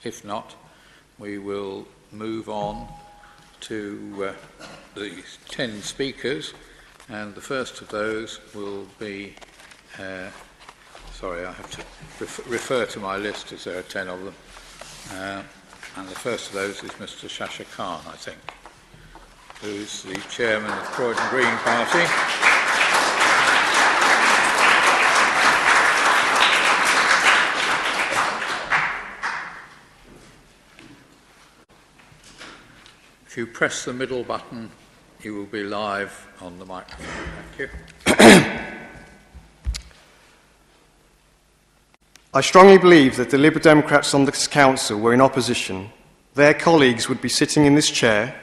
If not, we will move on to the 10 speakers, and the first of those will be, sorry, I have to refer to my list as there are 10 of them, and the first of those is Mr. Shasha Khan, I think, who's the chairman of Croydon Green Party. If you press the middle button, you will be live on the microphone. Thank you. I strongly believe that the Liberal Democrats on this council were in opposition. Their colleagues would be sitting in this chair,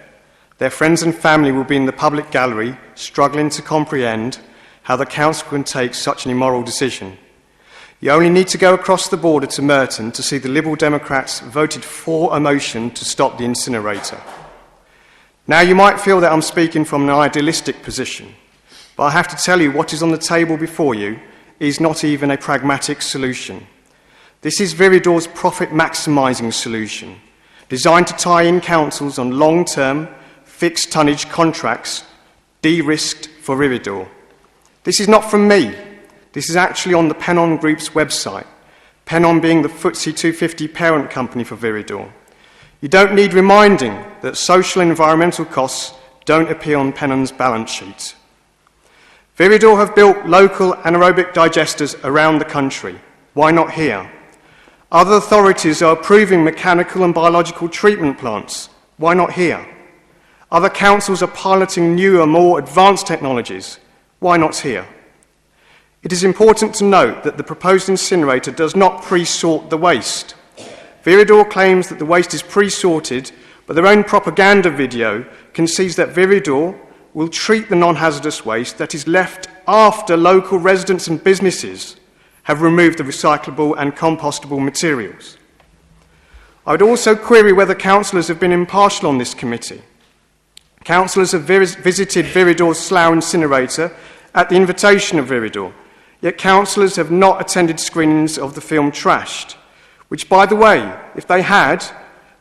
their friends and family will be in the public gallery, struggling to comprehend how the council can take such an immoral decision. You only need to go across the border to Merton to see the Liberal Democrats voted for a motion to stop the incinerator. Now, you might feel that I'm speaking from an idealistic position, but I have to tell you what is on the table before you is not even a pragmatic solution. This is Viridor's profit-maximising solution, designed to tie in councils on long-term, fixed-tonnage contracts, de-risked for Viridor. This is not from me. This is actually on the Pennon Group's website, Pennon being the FTSE 250 parent company for Viridor. You don't need reminding that social and environmental costs don't appear on Pennon's balance sheet. Viridor have built local anaerobic digesters around the country. Why not here? Other authorities are approving mechanical and biological treatment plants. Why not here? Other councils are piloting newer, more advanced technologies. Why not here? It is important to note that the proposed incinerator does not pre-sort the waste. Viridor claims that the waste is pre-sorted, but their own propaganda video concedes that Viridor will treat the non-hazardous waste that is left after local residents and businesses have removed the recyclable and compostable materials. I would also query whether councillors have been impartial on this committee. Councillors have visited Viridor's Slough incinerator at the invitation of Viridor, yet councillors have not attended screenings of the film Trashed, which, by the way, if they had,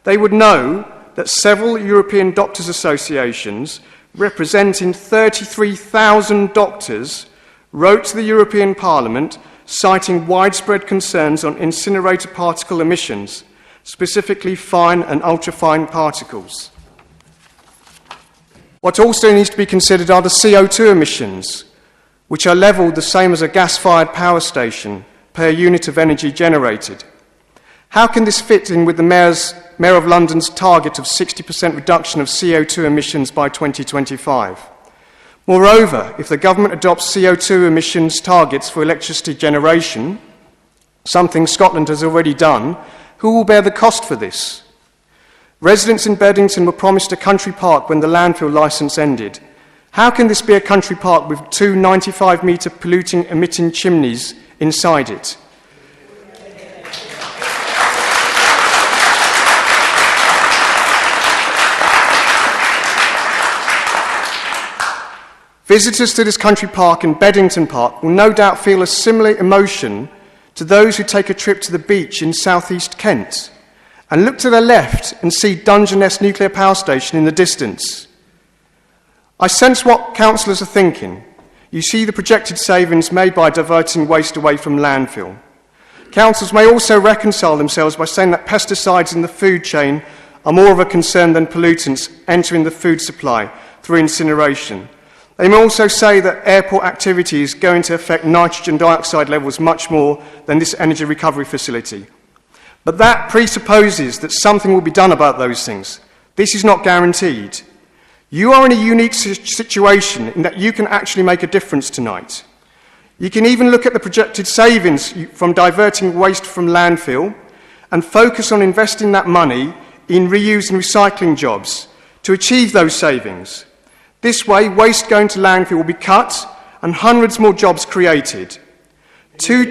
they would know that several European doctors' associations, representing 33,000 doctors, wrote to the European Parliament citing widespread concerns on incinerator particle emissions, specifically fine and ultrafine particles. What also needs to be considered are the CO2 emissions, which are levelled the same as a gas-fired power station per unit of energy generated. How can this fit in with the Mayor of London's target of 60% reduction of CO2 emissions by 2025? Moreover, if the government adopts CO2 emissions targets for electricity generation, something Scotland has already done, who will bear the cost for this? Residents in Beddington were promised a country park when the landfill licence ended. How can this be a country park with 2 95-metre polluting emitting chimneys inside it? Visitors to this country park in Beddington Park will no doubt feel a similar emotion to those who take a trip to the beach in southeast Kent and look to their left and see Dungeness Nuclear Power Station in the distance. I sense what councillors are thinking. You see the projected savings made by diverting waste away from landfill. Councils may also reconcile themselves by saying that pesticides in the food chain are more of a concern than pollutants entering the food supply through incineration. They may also say that airport activity is going to affect nitrogen dioxide levels much more than this energy recovery facility. But that presupposes that something will be done about those things. This is not guaranteed. You are in a unique situation in that you can actually make a difference tonight. You can even look at the projected savings from diverting waste from landfill and focus on investing that money in reuse and recycling jobs to achieve those savings. This way, waste going to landfill will be cut and hundreds more jobs created. Two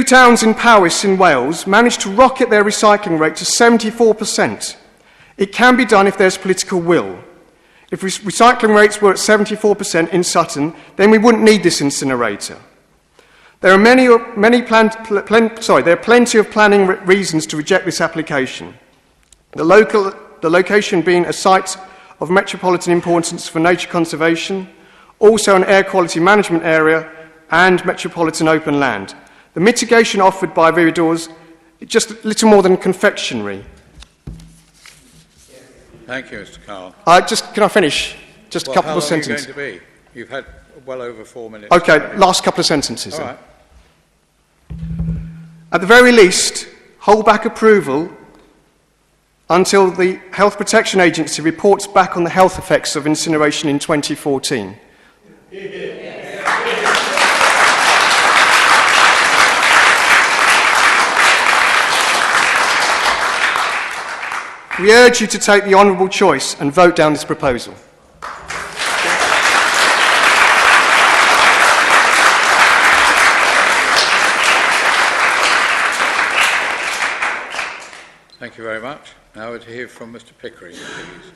towns in Powys in Wales managed to rocket their recycling rate to 74%. It can be done if there's political will. If recycling rates were at 74% in Sutton, then we wouldn't need this incinerator. There are plenty of planning reasons to reject this application. The location being a site of metropolitan importance for nature conservation, also an air quality management area and metropolitan open land. The mitigation offered by Viridors is just a little more than confectionery. Thank you, Mr. Carl. Can I finish? Just a couple of sentences. How long are you going to be? You've had well over 4 minutes. Okay, already. last couple of sentences. All then. right. At the very least, hold back approval until the Health Protection Agency reports back on the health effects of incineration in 2014. We urge you to take the honourable choice and vote down this proposal. Thank you very much. Now to hear from Mr. Pickering, please.